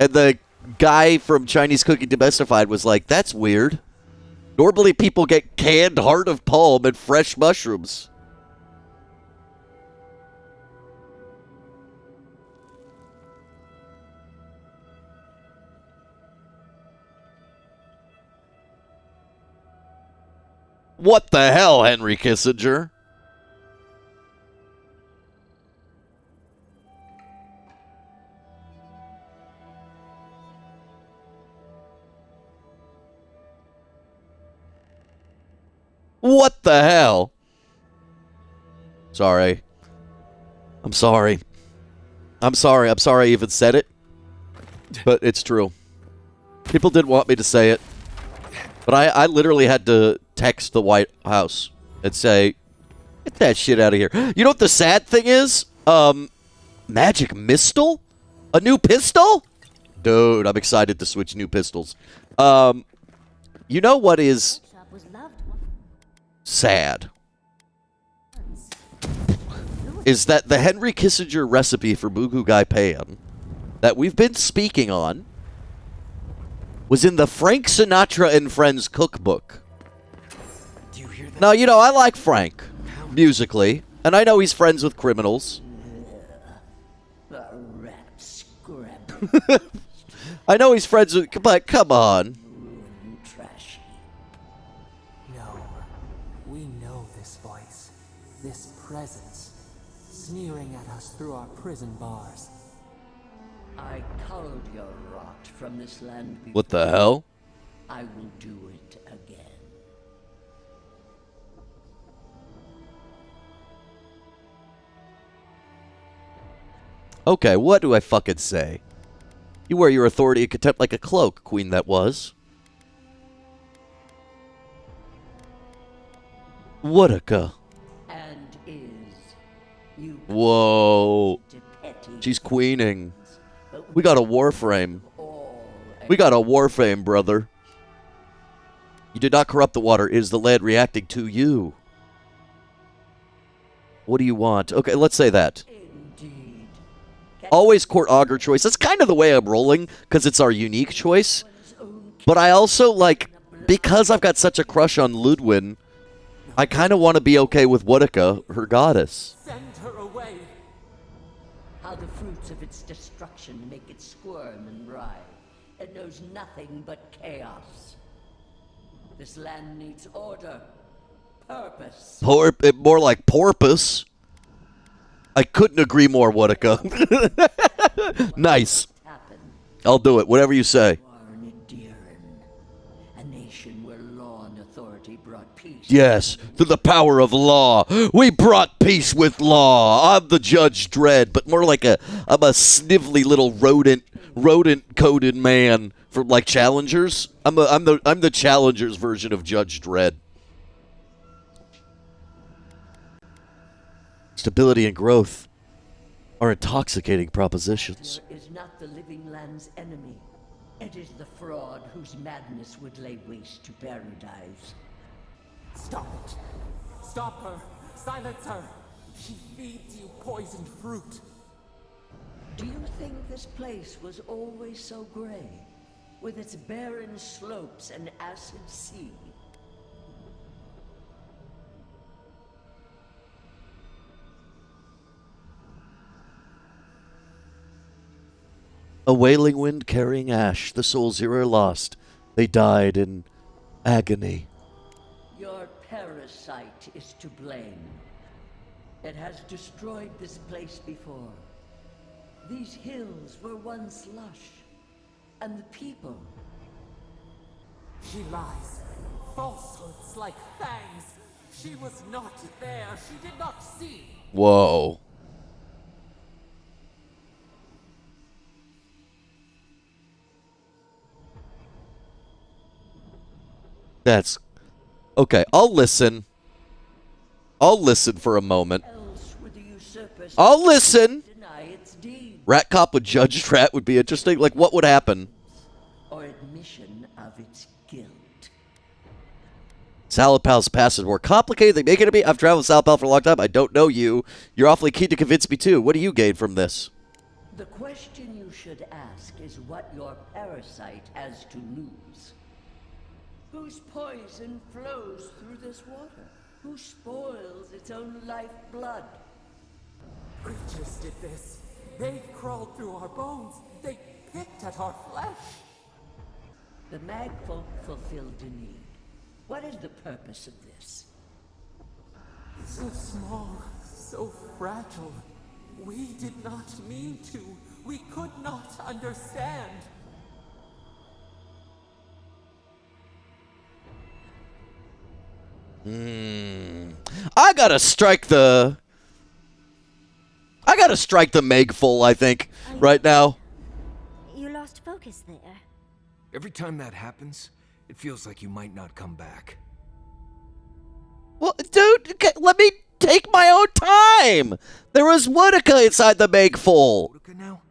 and the guy from Chinese Cooking Demystified was like, that's weird. Normally people get canned heart of palm and fresh mushrooms. What the hell, Henry Kissinger? What the hell? Sorry. I'm sorry. I'm sorry. I'm sorry I even said it. But it's true. People didn't want me to say it. But I literally had to text the White House and say, get that shit out of here. You know what the sad thing is? Magic Missile? A new pistol? Dude, I'm excited to switch new pistols. You know what is sad? Is that the Henry Kissinger recipe for Mugu Gai Pan that we've been speaking on was in the Frank Sinatra and Friends cookbook. Do you hear that? Now, you know, I like Frank musically, and I know he's friends with criminals. I know he's friends with, but come on. No, we know this voice, this presence, sneering at us through our prison bars. I culled your rot from this land before. What the hell? I will do it again. Okay, what do I fucking say? You wear your authority and contempt like a cloak, queen that was. Whatica. And is you. Whoa. She's queening. We got a warframe. We got a warframe, brother. You did not corrupt the water. It is the land reacting to you. What do you want? Okay, let's say that. Always court augur choice. That's kind of the way I'm rolling, because it's our unique choice. But I also, like, because I've got such a crush on Ludwin, I kind of want to be okay with Wodica, her goddess. Send her away. How the fruits of its destruction make it squirm and writhe. It knows nothing but chaos. This land needs order, purpose. More like porpoise. I couldn't agree more, Wodica. Nice. I'll do it. Whatever you say. A nation where law and authority brought peace. Yes, through the power of law. We brought peace with law. I'm the Judge Dredd, but more like I'm a snivelly little rodent-coated man from like Challengers. I'm the Challengers version of Judge Dredd. Stability and growth are intoxicating propositions. Is not the living land's enemy. It is the fraud whose madness would lay waste to paradise. Stop it. Stop her. Silence her. She feeds you poisoned fruit. Do you think this place was always so gray, with its barren slopes and acid sea? A wailing wind carrying ash, the souls here are lost. They died in agony. Your parasite is to blame. It has destroyed this place before. These hills were once lush, and the people. She lies. Falsehoods like fangs. She was not there. She did not see. Whoa. That's okay. I'll listen. I'll listen for a moment. I'll listen. Rat Cop with Judge Rat would be interesting. Like, what would happen? Or admission of its guilt. Salad Pal's past is more complicated. They make it to be. I've traveled with Salad Pal for a long time. I don't know you. You're awfully keen to convince me too. What do you gain from this? The question you should ask is what your parasite has to lose. Whose poison flows through this water? Who spoils its own lifeblood? Creatures did this. They crawled through our bones. They picked at our flesh. The Magfolk fulfilled a need. What is the purpose of this? So small, so fragile. We did not mean to. We could not understand. I gotta strike the Megful, I think, right now. You lost focus there. Every time that happens, it feels like you might not come back. Well, dude, let me take my own time. There was Woodica inside the Megful. Woodica now?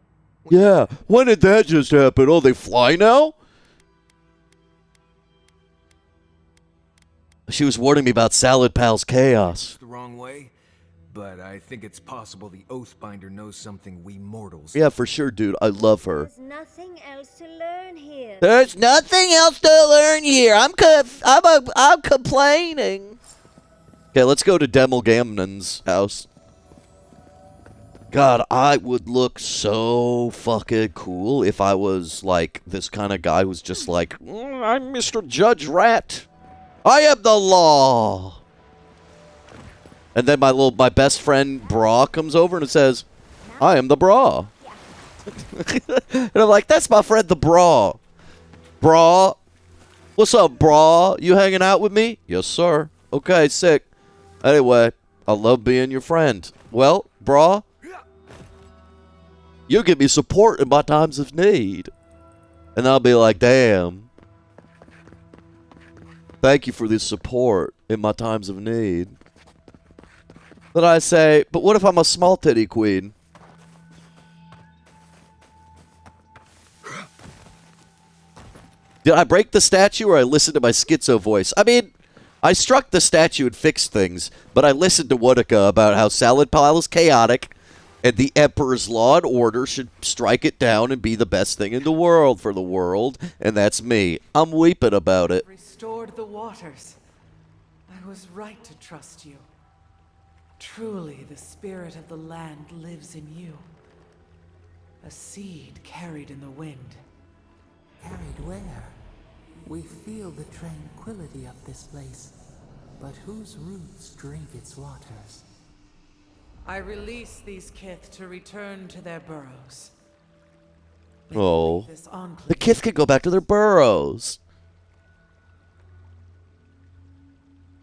Yeah, when did that just happen? Oh, they fly now? She was warning me about Salad Pal's chaos. The wrong way, but I think it's possible the Oathbinder knows something we mortals. Yeah, for sure, dude. I love her. There's nothing else to learn here. There's nothing else to learn here. I'm complaining. Okay, let's go to Demelgamnon's house. God, I would look so fucking cool if I was like this kind of guy who's just like, I'm Mr. Judge Rat. I am the law. And then my best friend Bra comes over and says, I am the Bra. And I'm like, that's my friend the Bra. Bra, what's up, Bra? You hanging out with me? Yes, sir. Okay, sick. Anyway, I love being your friend. Well, Bra, you give me support in my times of need. And I'll be like, damn. Thank you for this support in my times of need. Then I say, but what if I'm a small titty queen? Did I break the statue or I listened to my schizo voice? I mean, I struck the statue and fixed things, but I listened to Woodica about how Salad Pal is chaotic and the Emperor's Law and Order should strike it down and be the best thing in the world for the world, and that's me. I'm weeping about it. Restored the waters. I was right to trust you. Truly, the spirit of the land lives in you. A seed carried in the wind. Carried where? We feel the tranquility of this place, but whose roots drink its waters? I release these Kith to return to their burrows. Oh, the Kith can go back to their burrows.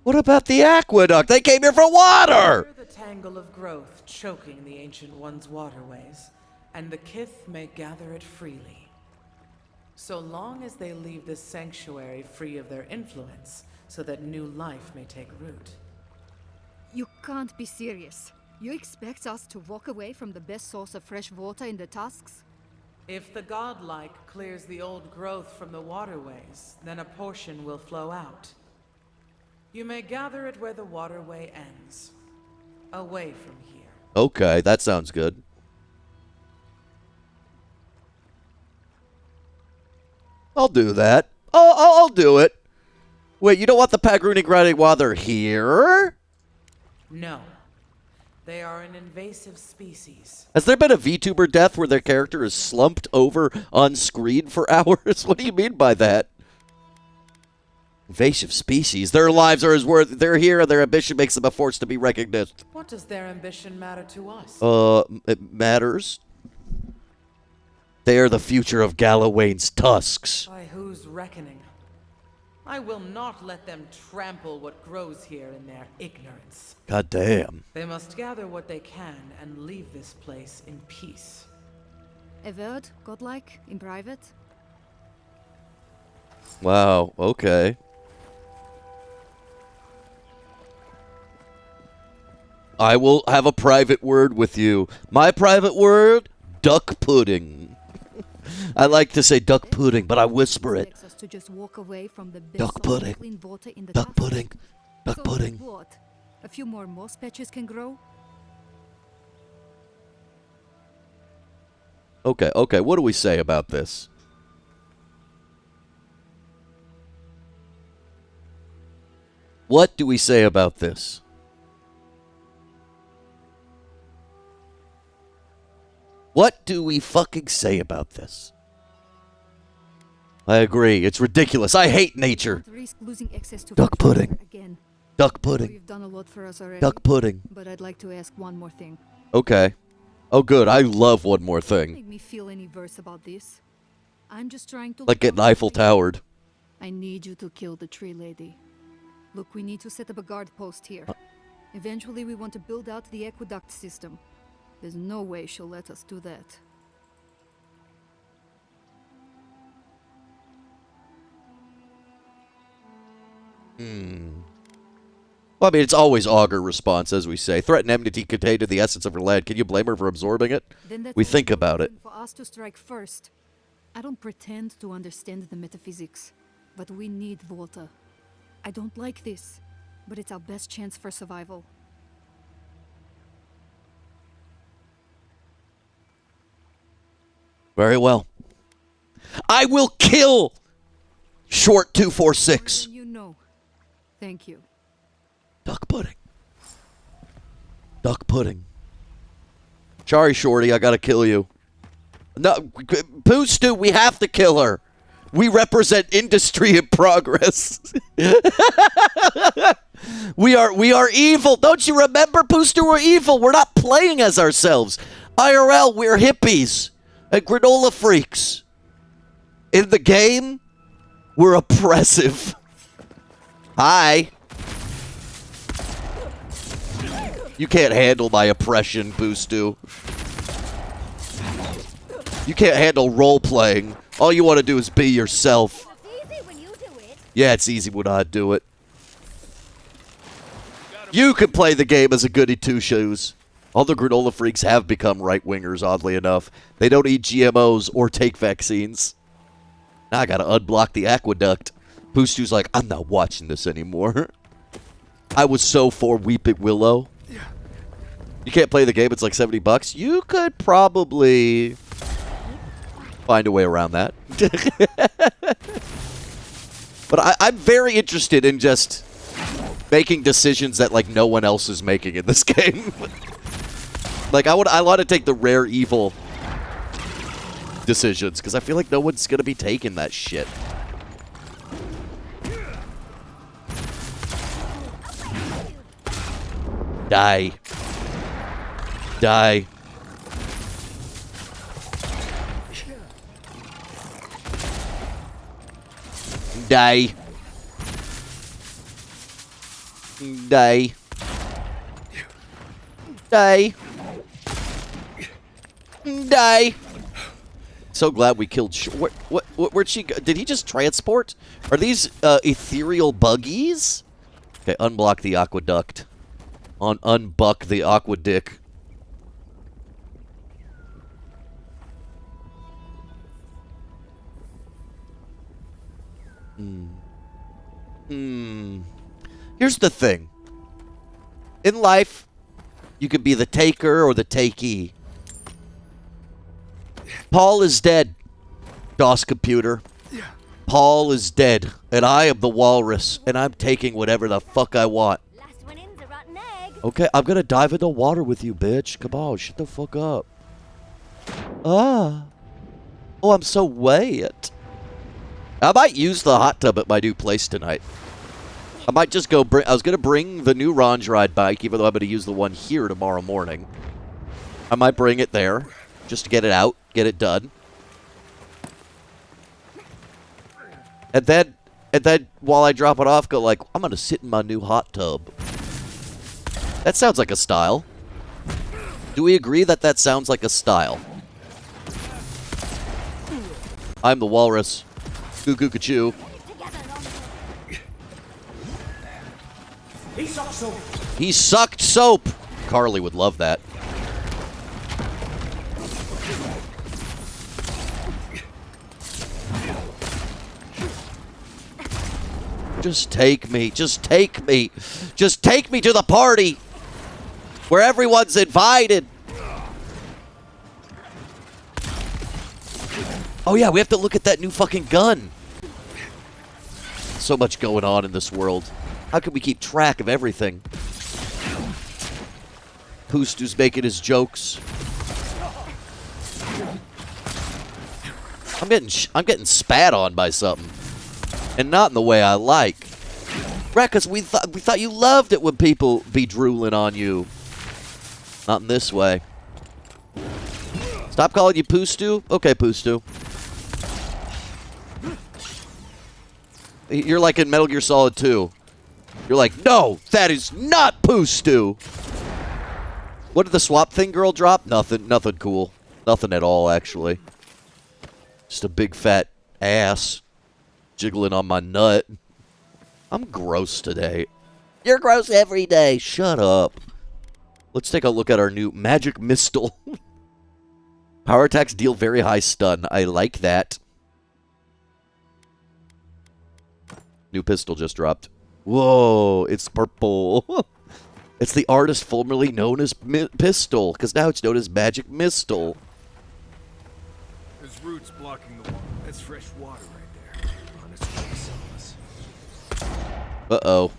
What about the aqueduct? They came here for water! The tangle of growth choking the Ancient One's waterways, and the Kith may gather it freely. So long as they leave this sanctuary free of their influence, so that new life may take root. You can't be serious. You expect us to walk away from the best source of fresh water in the Tusks? If the godlike clears the old growth from the waterways, then a portion will flow out. You may gather it where the waterway ends, away from here. Okay, that sounds good. I'll do that. I'll do it. Wait, you don't want the Pagruni Grinding while they're here? No. They are an invasive species. Has there been a VTuber death where their character is slumped over on screen for hours? What do you mean by that? Invasive species. Their lives are as worth. They're here, and their ambition makes them a force to be recognized. What does their ambition matter to us? It matters. They are the future of Gallowayne's tusks. By whose reckoning? I will not let them trample what grows here in their ignorance. God damn. They must gather what they can and leave this place in peace. Avowed, godlike, in private. Wow, okay. I will have a private word with you. My private word? Duck pudding. I like to say duck pudding, but I whisper it. To just walk away from the Duck pudding. Duck pudding. Duck pudding. What? A few more moss patches can grow? Okay, okay. What do we say about this? What do we say about this? What do we fucking say about this? I agree. It's ridiculous. I hate nature. Duck pudding. Again. Duck pudding. You've done a lot for us already. Duck pudding. But I'd like to ask one more thing. Okay. Oh, good. I love one more thing. Make me feel any worse about this. I'm just trying to... Like getting Eiffel Towered. I need you to kill the tree lady. Look, we need to set up a guard post here. Eventually, we want to build out the aqueduct system. There's no way she'll let us do that. Well, I mean, it's always augur response, as we say. Threaten enmity contained in the essence of her land. Can you blame her for absorbing it? We think about it. For us to strike first. I don't pretend to understand the metaphysics, but we need water. I don't like this, but it's our best chance for survival. Very well. I will kill Short 246. You know. Thank you. Duck pudding. Duck pudding. Sorry, Shorty, I gotta kill you. No, Pooh Stew, we have to kill her. We represent industry in progress. We are evil. Don't you remember, Pooh Stew? We're evil. We're not playing as ourselves. IRL, we're hippies and granola freaks. In the game, we're oppressive. Hi. You can't handle my oppression, Pooh Stew. You can't handle role-playing. All you want to do is be yourself. Yeah, it's easy when I do it. You can play the game as a goody two-shoes. All the granola freaks have become right-wingers, oddly enough. They don't eat GMOs or take vaccines. Now I gotta unblock the aqueduct. Pooh Stew's like, I'm not watching this anymore. I was so for Weeping Willow. You can't play the game, it's like $70. You could probably find a way around that. But I'm very interested in just making decisions that like no one else is making in this game. Like I want to take the rare evil decisions because I feel like no one's gonna be taking that shit. Die. Die. Die. Die. Die. Die. So glad we killed. Where'd she go? Did he just transport? Are these ethereal buggies? Okay, unblock the aqueduct. Unbuck the aquadick. Here's the thing. In life, you could be the taker or the takee. Paul is dead, DOS computer. Paul is dead, and I am the walrus, and I'm taking whatever the fuck I want. Last one in's a rotten egg. Okay, I'm gonna dive into water with you, bitch. Come on, shut the fuck up. Ah. Oh, I'm so wet. I might use the hot tub at my new place tonight. I might just go bring... I was going to bring the new Range Ride bike, even though I'm going to use the one here tomorrow morning. I might bring it there, just to get it out, get it done. And then while I drop it off, go like, I'm going to sit in my new hot tub. That sounds like a style. Do we agree that that sounds like a style? I'm the walrus. Goo-goo-ka-choo. He sucked soap. He sucked soap. Carly would love that. Just take me. Just take me. Just take me to the party where everyone's invited. Oh yeah, we have to look at that new fucking gun. So much going on in this world. How can we keep track of everything? Poostu's making his jokes. I'm getting spat on by something. And not in the way I like. Right, because we thought you loved it when people be drooling on you. Not in this way. Stop calling you Poostu? Okay, Poostu. You're like in Metal Gear Solid 2. You're like, no, that is not Poostu. What did the swap thing girl drop? Nothing cool. Nothing at all, actually. Just a big fat ass jiggling on my nut. I'm gross today. You're gross every day. Shut up. Let's take a look at our new Magic Missile. Power attacks deal very high stun. I like that. New pistol just dropped. Whoa, it's purple. It's the artist formerly known as Pistol, because now it's known as Magic Missile. There's roots blocking the water. That's fresh water right there. On its way to some of us. Uh-oh.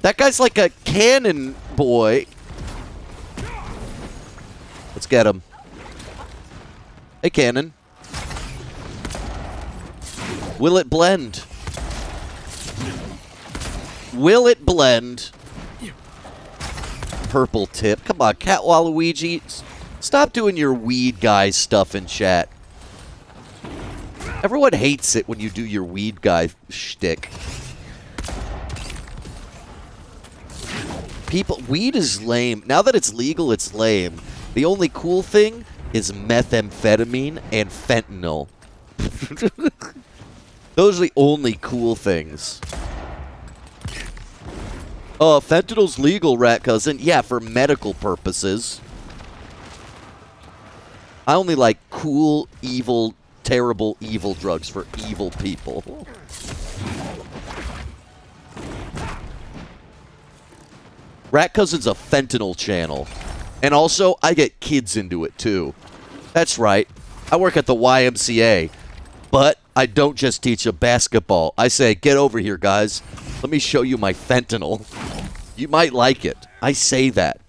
That guy's like a cannon boy. Let's get him. Hey, cannon. Will it blend? Will it blend? Purple tip. Come on, Cat Waluigi. Stop doing your weed guy stuff in chat. Everyone hates it when you do your weed guy shtick. Weed is lame. Now that it's legal, it's lame. The only cool thing is methamphetamine and fentanyl. Those are the only cool things. Oh, fentanyl's legal, rat cousin. Yeah, for medical purposes. I only like cool, evil, terrible, evil drugs for evil people. Rat Cousin's a fentanyl channel. And also, I get kids into it, too. That's right. I work at the YMCA. But I don't just teach them basketball. I say, get over here, guys. Let me show you my fentanyl. You might like it. I say that.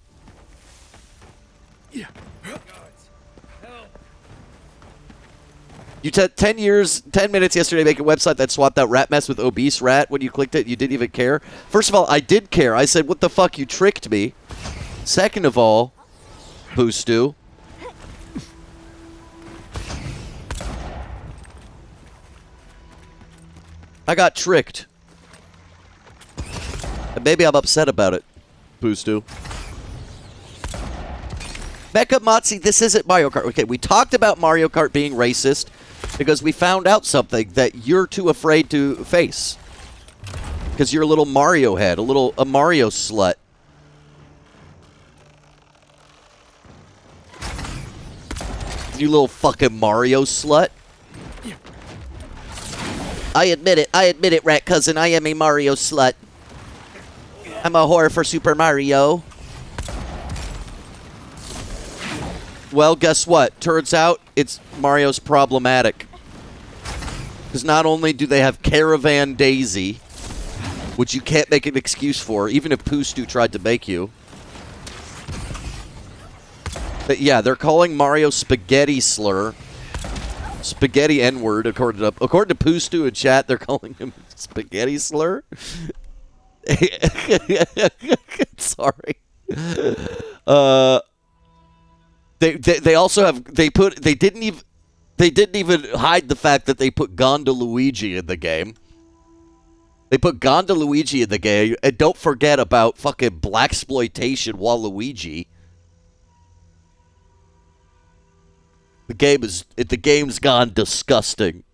You took 10 minutes yesterday to make a website that swapped out Rat Mess with Obese Rat. When you clicked it, you didn't even care. First of all, I did care. I said, what the fuck, you tricked me. Second of all, Poostu. I got tricked. And maybe I'm upset about it, Poostu. Mecha Motzi, this isn't Mario Kart. Okay, we talked about Mario Kart being racist because we found out something that you're too afraid to face. Because you're a little Mario head, a Mario slut. You little fucking Mario slut. I admit it, Rat Cousin, I am a Mario slut. I'm a whore for Super Mario. Well, guess what? Turns out it's Mario's problematic. Because not only do they have Caravan Daisy, which you can't make an excuse for, even if Poostu tried to make you. But yeah, they're calling Mario Spaghetti Slur. Spaghetti N-word, according to Poostu in chat, they're calling him spaghetti slur. Sorry. They also have they didn't even hide the fact that they put Luigi in the game. They put Luigi in the game, and don't forget about fucking blaxploitation Waluigi. The game's gone disgusting.